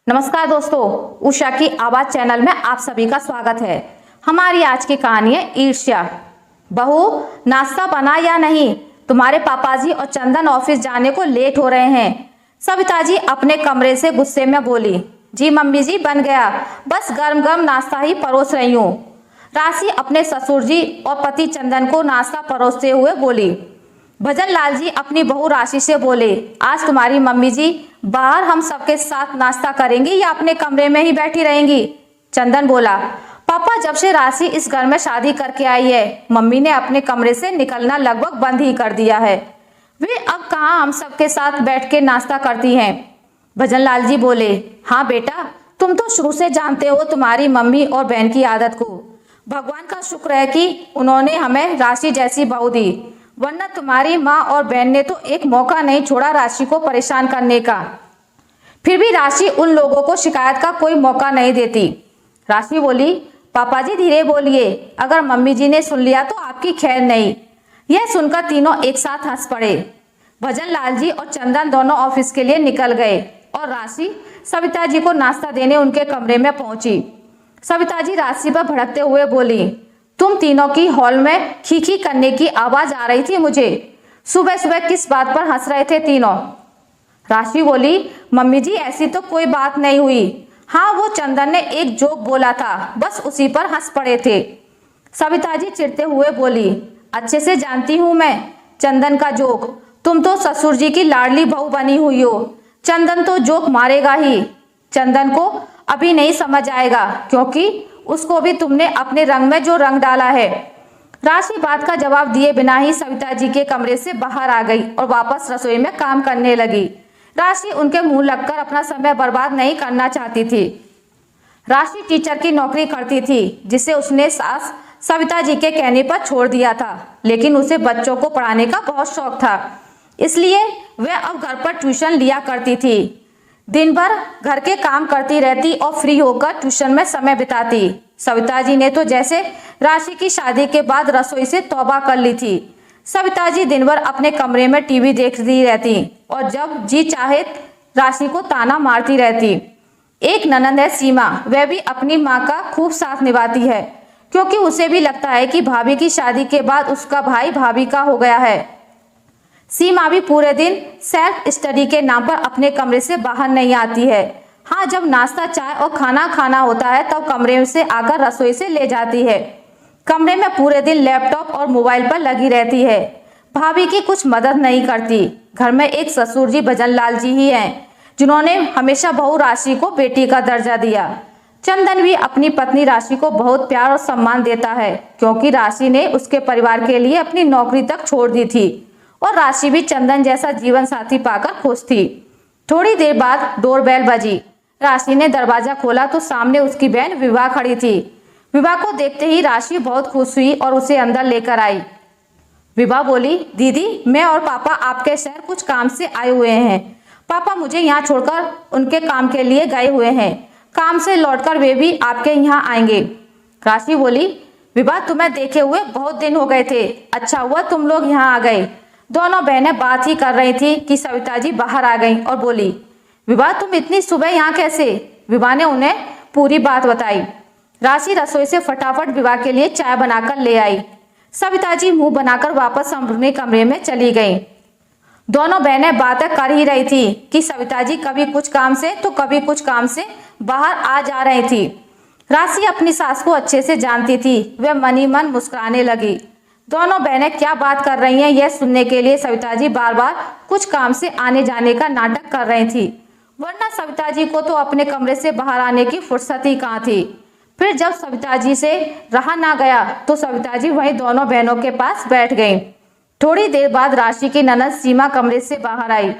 नमस्कार दोस्तों, उषा की आवाज चैनल में आप सभी का स्वागत है। हमारी आज की कहानी है ईर्ष्या। बहू, नाश्ता बना या नहीं? तुम्हारे पापाजी और चंदन ऑफिस जाने को लेट हो रहे हैं। सविता जी अपने कमरे से गुस्से में बोली। जी मम्मी जी, बन गया, बस गर्म गर्म नाश्ता ही परोस रही हूँ। राशि अपने ससुर जी और पति चंदन को नाश्ता परोसते हुए बोली। भजन लाल जी अपनी बहू राशि से बोले, आज तुम्हारी मम्मी जी बाहर हम सबके साथ नाश्ता करेंगी या अपने कमरे में ही बैठी रहेंगी? चंदन बोला, पापा, जब से राशि इस घर में शादी करके आई है, मम्मी ने अपने कमरे से निकलना लगभग बंद ही कर दिया है। वे अब कहाँ हम सबके साथ बैठ के नाश्ता करती हैं? भजन लाल जी बोले, हाँ बेटा, तुम तो शुरू से जानते हो तुम्हारी मम्मी और बहन की आदत को। भगवान का शुक्र है कि उन्होंने हमें राशि जैसी बहू दी, वरना तुम्हारी माँ और बहन ने तो एक मौका नहीं छोड़ा राशि को परेशान करने का। फिर भी राशि उन लोगों को शिकायत का कोई मौका नहीं देती। राशि बोली, पापा जी धीरे बोलिए, अगर मम्मी जी ने सुन लिया तो आपकी खैर नहीं। यह सुनकर तीनों एक साथ हंस पड़े। भजन लाल जी और चंदन दोनों ऑफिस के लिए निकल गए और राशि सविता जी को नाश्ता देने उनके कमरे में पहुंची। सविता जी राशि पर भड़कते हुए बोली, तुम तीनों की हॉल में खीखी करने की आवाज आ रही थी मुझे। सुबह सुबह किस बात पर हंस रहे थे तीनों? राशि बोली, मम्मी जी ऐसी तो कोई बात नहीं हुई। हाँ, वो चंदन ने एक जोक बोला था, बस उसी पर हंस पड़े थे। सविता जी चिढ़ते हुए बोली, अच्छे से जानती हूँ मैं चंदन का जोक। तुम तो ससुर जी की लाडली बहू बनी हुई हो। चंदन तो जोक मारेगा ही। चंदन को अभी नहीं समझ आएगा, क्योंकि उसको भी तुमने अपने रंग में जो रंग डाला है। राशि बात का जवाब दिए बिना ही सविता जी के कमरे से बाहर आ गई और वापस रसोई में काम करने लगी। राशि उनके मुंह लगकर अपना समय बर्बाद नहीं करना चाहती थी। राशि टीचर की नौकरी करती थी, जिसे उसने सास सविता जी के कहने पर छोड़ दिया था, लेकिन उसे बच्चों को पढ़ाने का बहुत शौक था, इसलिए वह अब घर पर ट्यूशन लिया करती थी। दिन भर घर के काम करती रहती और फ्री होकर ट्यूशन में समय बिताती। सविता जी ने तो जैसे राशि की शादी के बाद रसोई से तौबा कर ली थी। सविता जी दिन भर अपने कमरे में टीवी देखती रहती और जब जी चाहे राशि को ताना मारती रहती। एक ननंद है सीमा, वह भी अपनी माँ का खूब साथ निभाती है, क्योंकि उसे भी लगता है कि भाभी की शादी के बाद उसका भाई भाभी का हो गया है। सीमा भी पूरे दिन सेल्फ स्टडी के नाम पर अपने कमरे से बाहर नहीं आती है। हाँ, जब नाश्ता, चाय और खाना खाना होता है तब कमरे से आकर रसोई से ले जाती है। कमरे में पूरे दिन लैपटॉप और मोबाइल पर लगी रहती है। भाभी की कुछ मदद नहीं करती। घर में एक ससुर जी भजन लाल जी ही हैं, जिन्होंने हमेशा बहू राशि को बेटी का दर्जा दिया। चंदन भी अपनी पत्नी राशि को बहुत प्यार और सम्मान देता है, क्योंकि राशि ने उसके परिवार के लिए अपनी नौकरी तक छोड़ दी थी और राशि भी चंदन जैसा जीवन साथी पाकर खुश थी। थोड़ी देर बाद डोरबेल बजी। राशि ने दरवाजा खोला तो सामने उसकी बहन विभा खड़ी थी। विभा को देखते ही राशि बहुत खुश हुई और उसे अंदर लेकर आई। विभा बोली, दीदी, मैं और पापा आपके शहर कुछ काम से आए हुए हैं। पापा मुझे यहाँ छोड़कर उनके काम के लिए गए हुए हैं। काम से लौटकर वे भी आपके यहाँ आएंगे। राशि बोली, विभा, तुम्हें देखे हुए बहुत दिन हो गए थे। अच्छा हुआ तुम लोग यहाँ आ गए। दोनों बहनें बात ही कर रही थी कि सविता जी बाहर आ गईं और बोली, विभा, तुम इतनी सुबह यहाँ कैसे? विभा ने उन्हें पूरी बात बताई। राशि रसोई से फटाफट विभा के लिए चाय बनाकर ले आई। सविता जी मुंह बनाकर वापस अपने कमरे में चली गईं। दोनों बहनें बातें कर ही रही थी कि सविता जी कभी कुछ काम से तो कभी कुछ काम से बाहर आ जा रही थी। राशि अपनी सास को अच्छे से जानती थी। वह मन ही मन मुस्कुराने लगी। दोनों बहनें क्या बात कर रही हैं यह सुनने के लिए सविता जी बार बार कुछ काम से आने जाने का नाटक कर रही थी, वरना सविता जी को तो अपने कमरे से बाहर आने की फुर्सत ही कहाँ थी। फिर जब सविता जी से रहा ना गया तो सविता जी वहीं दोनों बहनों के पास बैठ गईं। थोड़ी देर बाद राशि की ननद सीमा कमरे से बाहर आई।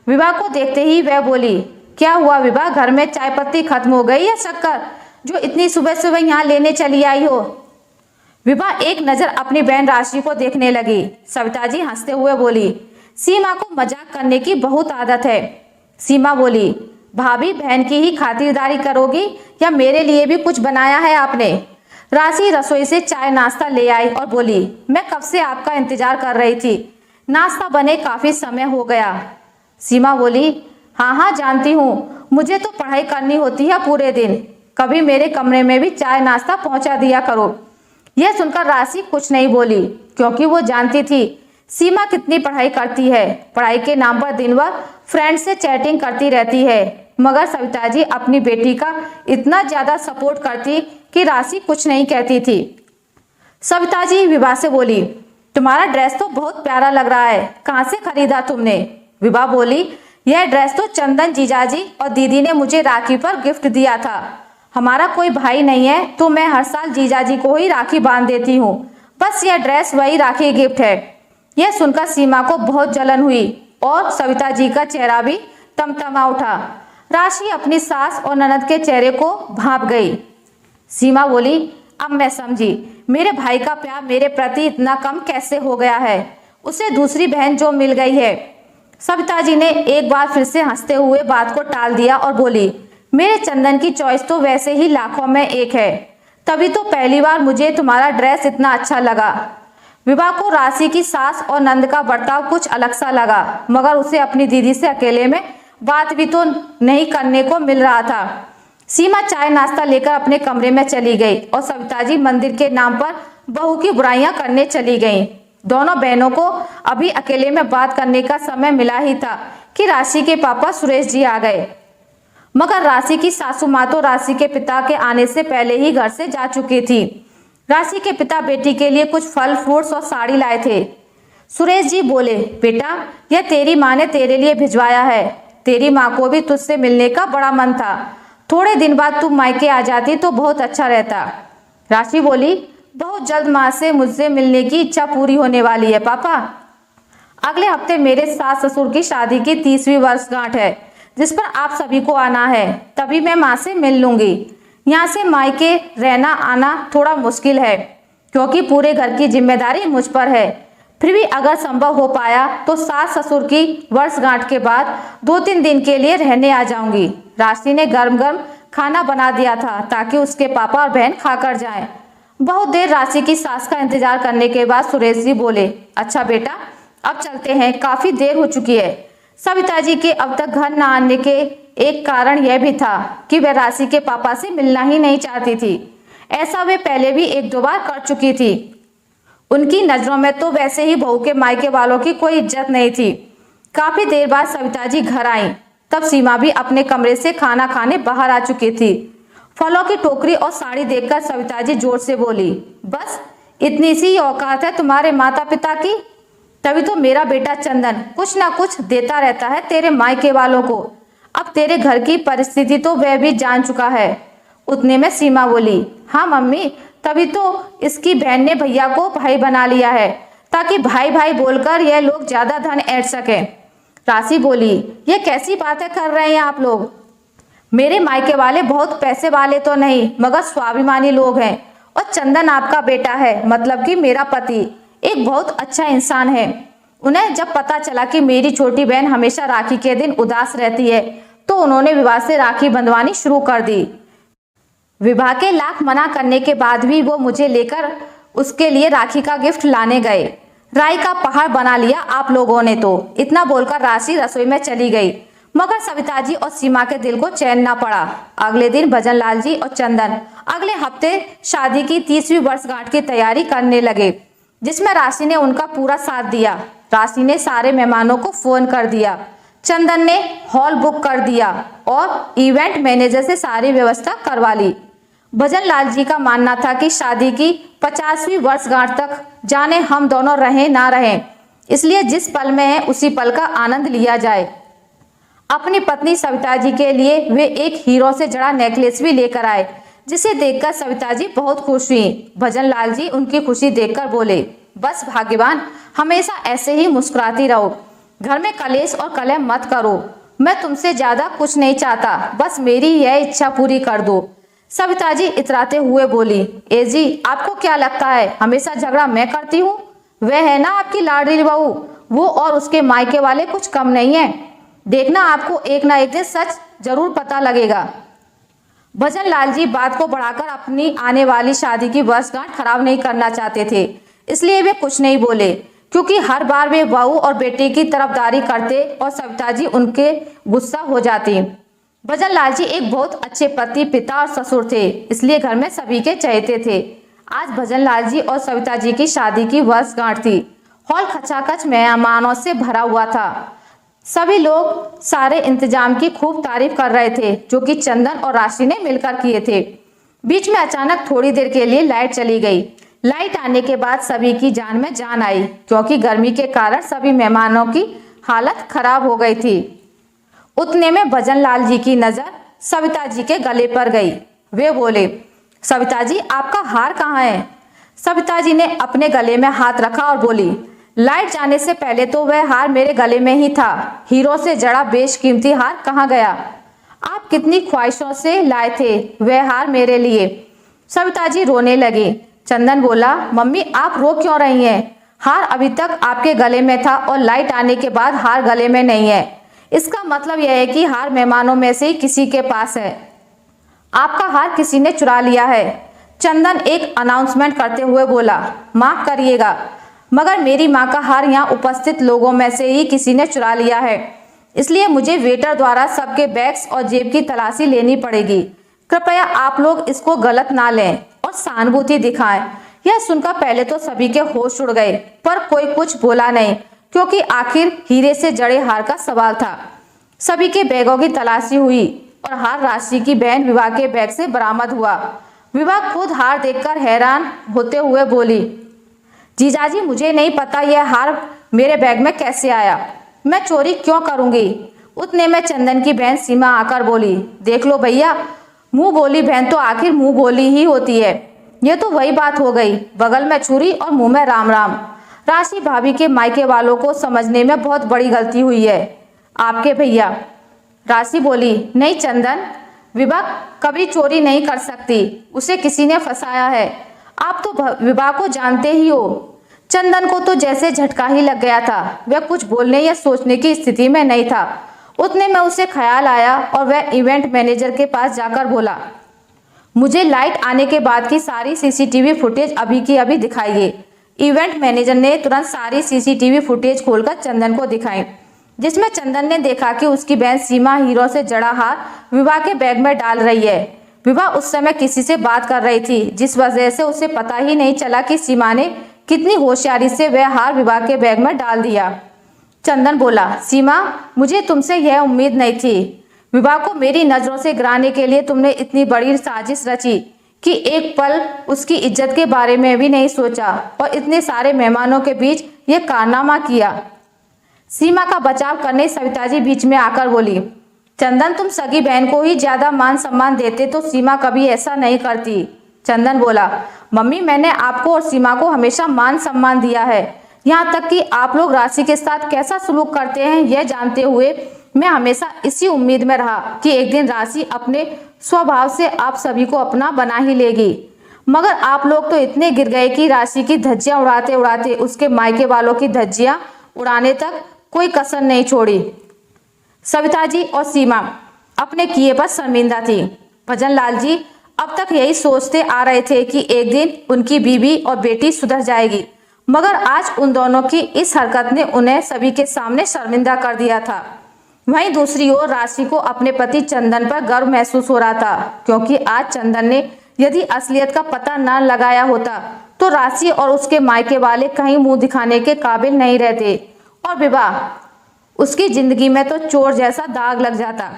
विभा को देखते ही वह बोली, क्या हुआ विभा, घर में चाय पत्ती खत्म हो गई या शक्कर, जो इतनी सुबह सुबह यहाँ लेने चली आई हो? विभा एक नजर अपनी बहन राशि को देखने लगी। सविता जी हंसते हुए बोली, सीमा को मजाक करने की बहुत आदत है। सीमा बोली, भाभी, बहन की ही खातिरदारी करोगी या मेरे लिए भी कुछ बनाया है आपने? राशि रसोई से चाय नाश्ता ले आई और बोली, मैं कब से आपका इंतजार कर रही थी, नाश्ता बने काफी समय हो गया। सीमा बोली, हाँ हाँ जानती हूँ, मुझे तो पढ़ाई करनी होती है पूरे दिन, कभी मेरे कमरे में भी चाय नाश्ता पहुंचा दिया करो। यह सुनकर राशि कुछ नहीं बोली, क्योंकि वो जानती थी सीमा कितनी पढ़ाई करती है। पढ़ाई के नाम पर दिन भर फ्रेंड से चैटिंग करती रहती है, मगर सविता जी अपनी बेटी का इतना ज्यादा सपोर्ट करती कि राशि कुछ नहीं कहती थी। सविता जी विभा से बोली, तुम्हारा ड्रेस तो बहुत प्यारा लग रहा है, कहाँ से खरीदा तुमने? विभा बोली, यह ड्रेस तो चंदन जीजाजी और दीदी ने मुझे राखी पर गिफ्ट दिया था। हमारा कोई भाई नहीं है तो मैं हर साल जीजाजी को ही राखी बांध देती हूँ, बस यह ड्रेस वही राखी गिफ्ट है। यह सुनकर सीमा को बहुत जलन हुई और सविता जी का चेहरा भी तमतमा उठा। राशि अपनी सास और ननद के चेहरे को भांप गई। सीमा बोली, अब मैं समझी, मेरे भाई का प्यार मेरे प्रति इतना कम कैसे हो गया है, उसे दूसरी बहन जो मिल गई है। सविता जी ने एक बार फिर से हंसते हुए बात को टाल दिया और बोली, मेरे चंदन की चॉइस तो वैसे ही लाखों में एक है, तभी तो पहली बार मुझे तुम्हारा ड्रेस इतना अच्छा लगा। विभा को राशि की सास और नंद का बर्ताव कुछ अलग सा लगा, मगर उसे अपनी दीदी से अकेले में बात भी तो नहीं करने को मिल रहा था। सीमा चाय नाश्ता लेकर अपने कमरे में चली गई और सविता जी मंदिर के नाम पर बहू की बुराइयां करने चली गईं। दोनों बहनों को अभी अकेले में बात करने का समय मिला ही था कि राशि के पापा सुरेश जी आ गए, मगर राशि की सासू माँ तो राशि के पिता के आने से पहले ही घर से जा चुकी थी। राशि के पिता बेटी के लिए कुछ फल फ्रूट्स और साड़ी लाए थे। सुरेश जी बोले, बेटा यह तेरी माँ ने तेरे लिए भिजवाया है, तेरी माँ को भी तुझसे मिलने का बड़ा मन था, थोड़े दिन बाद तुम मायके आ जाती तो बहुत अच्छा रहता। राशि बोली, बहुत जल्द माँ से मुझसे मिलने की इच्छा पूरी होने वाली है पापा। अगले हफ्ते मेरे सास ससुर की शादी की 30वीं वर्षगांठ है, जिस पर आप सभी को आना है, तभी मैं माँ से मिल लूंगी। यहाँ से मायके रहना आना थोड़ा मुश्किल है, क्योंकि पूरे घर की जिम्मेदारी मुझ पर है। फिर भी अगर संभव हो पाया तो सास ससुर की वर्षगांठ के बाद 2-3 दिन के लिए रहने आ जाऊंगी। राशि ने गर्म गर्म खाना बना दिया था ताकि उसके पापा और बहन खाकर जाएं। बहुत देर राशि की सास का इंतजार करने के बाद सुरेश जी बोले, अच्छा बेटा अब चलते हैं, काफी देर हो चुकी है। सविता जी के अब तक घर न आने के एक कारण यह भी था कि वह राशि के पापा से मिलना ही नहीं चाहती थी। ऐसा वे पहले भी 1-2 बार कर चुकी थी। उनकी नजरों में तो वैसे ही बहू के मायके वालों की कोई इज्जत नहीं थी। काफी देर बाद सविता जी घर आई, तब सीमा भी अपने कमरे से खाना खाने बाहर आ चुकी थी। फलों की टोकरी और साड़ी देखकर सविता जी जोर से बोली, बस इतनी सी औकात है तुम्हारे माता पिता की? तभी तो मेरा बेटा चंदन कुछ ना कुछ देता रहता है तेरे मायके वालों को। अब तेरे घर की परिस्थिति तो वह भी जान चुका है। उतने में सीमा बोली, हाँ मम्मी, तभी तो इसकी बहन ने भैया को भाई बना लिया है, ताकि भाई भाई बोलकर यह लोग ज्यादा धन ऐंठ सके। राशि बोली, यह कैसी बातें कर रहे हैं आप लोग? मेरे मायके वाले बहुत पैसे वाले तो नहीं, मगर स्वाभिमानी लोग हैं, और चंदन आपका बेटा है, मतलब कि मेरा पति एक बहुत अच्छा इंसान है। उन्हें जब पता चला कि मेरी छोटी बहन हमेशा राखी के दिन उदास रहती है, तो उन्होंने विवाह से राखी बंधवानी शुरू कर दी। विवाह के लाख मना करने के बाद भी वो मुझे लेकर उसके लिए राखी का गिफ्ट लाने गए। राई का पहाड़ बना लिया आप लोगों ने तो। इतना बोलकर राशि रसोई में चली गई, मगर सविता जी और सीमा के दिल को चैन ना पड़ा। अगले दिन भजन लाल जी और चंदन अगले हफ्ते शादी की 30वीं वर्षगांठ की तैयारी करने लगे, जिसमें राशि ने उनका पूरा साथ दिया। राशि ने सारे मेहमानों को फोन कर दिया, चंदन ने हॉल बुक कर दिया और इवेंट मैनेजर से सारी व्यवस्था करवा ली। भजन लाल जी का मानना था कि शादी की 50वीं वर्षगांठ तक जाने हम दोनों रहें ना रहें, इसलिए जिस पल में है उसी पल का आनंद लिया जाए। अपनी पत्नी सविता जी के लिए वे एक हीरो से जड़ा नेकलेस भी लेकर आए, जिसे देखकर सविता जी बहुत खुश हुई। भजन लाल जी उनकी खुशी देखकर बोले, बस भाग्यवान, हमेशा ऐसे ही मुस्कुराती रहो, घर में कलेश और कलह मत करो। मैं तुमसे ज्यादा कुछ नहीं चाहता, बस मेरी यह इच्छा पूरी कर दो। सविता जी इतराते हुए बोली, ए जी आपको क्या लगता है हमेशा झगड़ा मैं करती हूँ? वह है ना आपकी लाडली बहू, वो और उसके मायके वाले कुछ कम नहीं है। देखना आपको एक ना एक दिन सच जरूर पता लगेगा। भजन लाल जी बात को बढ़ाकर अपनी आने वाली शादी की वर्षगांठ खराब नहीं करना चाहते थे, इसलिए वे कुछ नहीं बोले। क्योंकि हर बार वे बहू और बेटे की तरफदारी करते और सविता जी उनके गुस्सा हो जाती। भजन लाल जी एक बहुत अच्छे पति, पिता और ससुर थे, इसलिए घर में सभी के चहेते थे। आज भजन लाल जी और सविता जी की शादी की वर्षगांठ थी। हॉल खचाखच मेहमानों से भरा हुआ था। सभी लोग सारे इंतजाम की खूब तारीफ कर रहे थे, जो कि चंदन और राशि ने मिलकर किए थे। बीच में अचानक थोड़ी देर के लिए लाइट चली गई। लाइट आने के बाद सभी की जान में जान आई, क्योंकि गर्मी के कारण सभी मेहमानों की हालत खराब हो गई थी। उतने में भजन लाल जी की नजर सविता जी के गले पर गई। वे बोले, सविता जी आपका हार कहाँ है? सविता जी ने अपने गले में हाथ रखा और बोली, लाइट जाने से पहले तो वह हार मेरे गले में ही था। हीरो से जड़ा बेशकीमती हार कहाँ गया? आप कितनी ख्वाहिशों से लाए थे वह हार मेरे लिए। सविता जी रोने लगी। चंदन बोला, मम्मी आप रो क्यों रही हैं? हार अभी तक आपके गले में था और लाइट आने के बाद हार गले में नहीं है। इसका मतलब यह है कि हार मेहमानों में से ही किसी के पास है। आपका हार किसी ने चुरा लिया है। चंदन एक अनाउंसमेंट करते हुए बोला, माफ करिएगा, मगर मेरी माँ का हार यहाँ उपस्थित लोगों में से ही किसी ने चुरा लिया है, इसलिए मुझे वेटर द्वारा सबके बैग्स और जेब की तलाशी लेनी पड़ेगी। कृपया आप लोग इसको गलत ना लें और सहानुभूति दिखाएं। यह सुनकर पहले तो सभी के होश उड़ गए, पर कोई कुछ बोला नहीं, क्योंकि आखिर हीरे से जड़े हार का सवाल था। सभी के बैगों की तलाशी हुई और हार राशि की बहन विवाह के बैग से बरामद हुआ। विवाह खुद हार देखकर हैरान होते हुए बोली, जीजाजी मुझे नहीं पता यह हार मेरे बैग में कैसे आया, मैं चोरी क्यों करूंगी। उतने में चंदन की बहन सीमा आकर बोली, देख लो भैया, मुंह बोली बहन तो आखिर मुंह बोली ही होती है। ये तो वही बात हो गई, बगल में छुरी और मुंह में राम राम। राशि भाभी के मायके वालों को समझने में बहुत बड़ी गलती हुई है आपके भैया। राशि बोली, नहीं चंदन, विवाह कभी चोरी नहीं कर सकती, उसे किसी ने फंसाया है। आप तो विवाह को जानते ही हो। चंदन को तो जैसे झटका ही लग गया था। वह कुछ बोलने या सोचने की स्थिति में नहीं था। उतने में उसे ख्याल आया और वह इवेंट मैनेजर के पास जाकर बोला, मुझे लाइट आने के बाद की सारी सीसीटीवी फुटेज अभी की अभी दिखाइए। इवेंट मैनेजर ने तुरंत सारी सीसीटीवी फुटेज खोलकर चंदन को दिखाई, जिसमें चंदन ने देखा कि उसकी बहन सीमा हीरो से जड़ा हार विवाह के बैग में डाल रही है। विवाह उस समय किसी से बात कर रही थी, जिस वजह से उसे पता ही नहीं चला कि सीमा ने कितनी होशियारी से वह हार विवाह के बैग में डाल दिया। चंदन बोला, सीमा मुझे तुमसे यह उम्मीद नहीं थी। विवाह को मेरी नजरों से गिराने के लिए तुमने इतनी बड़ी साजिश रची कि एक पल उसकी इज्जत के बारे में भी नहीं सोचा और इतने सारे मेहमानों के बीच यह कारनामा किया। सीमा का बचाव करने सविता जी बीच में आकर बोली, चंदन तुम सगी बहन को ही ज्यादा मान सम्मान देते तो सीमा कभी ऐसा नहीं करती। चंदन बोला, मम्मी मैंने आपको और सीमा को हमेशा मान सम्मान दिया है, यहाँ तक कि आप लोग राशि के साथ कैसा सलूक करते हैं यह जानते हुए मैं हमेशा इसी उम्मीद में रहा कि एक दिन राशि अपने स्वभाव से आप सभी को अपना बना ही लेगी। मगर आप लोग तो इतने गिर गए कि राशि की धज्जियां उड़ाते उड़ाते उसके मायके वालों की धज्जियां उड़ाने तक कोई कसर नहीं छोड़ी। सविता जी और सीमा अपने किए पर शर्मिंदा थी। भजन लाल जी अब तक यही सोचते आ रहे थे कि एक दिन उनकी बीवी और बेटी सुधर जाएगी, मगर आज उन दोनों की इस हरकत ने उन्हें सभी के सामने शर्मिंदा कर दिया था। वहीं दूसरी ओर राशि को अपने पति चंदन पर गर्व महसूस हो रहा था, क्योंकि आज चंदन ने यदि असलियत का पता न लगाया होता तो राशि और उसके मायके वाले कहीं मुंह दिखाने के काबिल नहीं रहते और विवाह उसकी जिंदगी में तो चोर जैसा दाग लग जाता।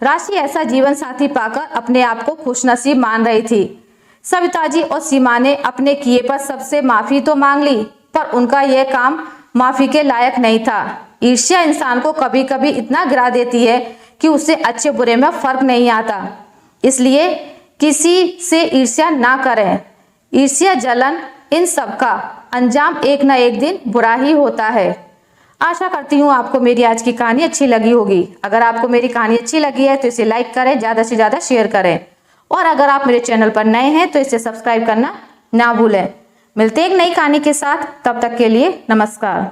राशि ऐसा जीवन साथी पाकर अपने आप को खुशनसीब मान रही थी। सविता जी और सीमा ने अपने किए पर सबसे माफी तो मांग ली, पर उनका यह काम माफी के लायक नहीं था। ईर्ष्या इंसान को कभी कभी इतना गिरा देती है कि उसे अच्छे बुरे में फर्क नहीं आता। इसलिए किसी से ईर्ष्या ना करें। ईर्ष्या, जलन, इन सब का अंजाम एक न एक दिन बुरा ही होता है। आशा करती हूँ आपको मेरी आज की कहानी अच्छी लगी होगी। अगर आपको मेरी कहानी अच्छी लगी है तो इसे लाइक करें, ज़्यादा से ज़्यादा शेयर करें, और अगर आप मेरे चैनल पर नए हैं तो इसे सब्सक्राइब करना ना भूलें। मिलते हैं एक नई कहानी के साथ, तब तक के लिए नमस्कार।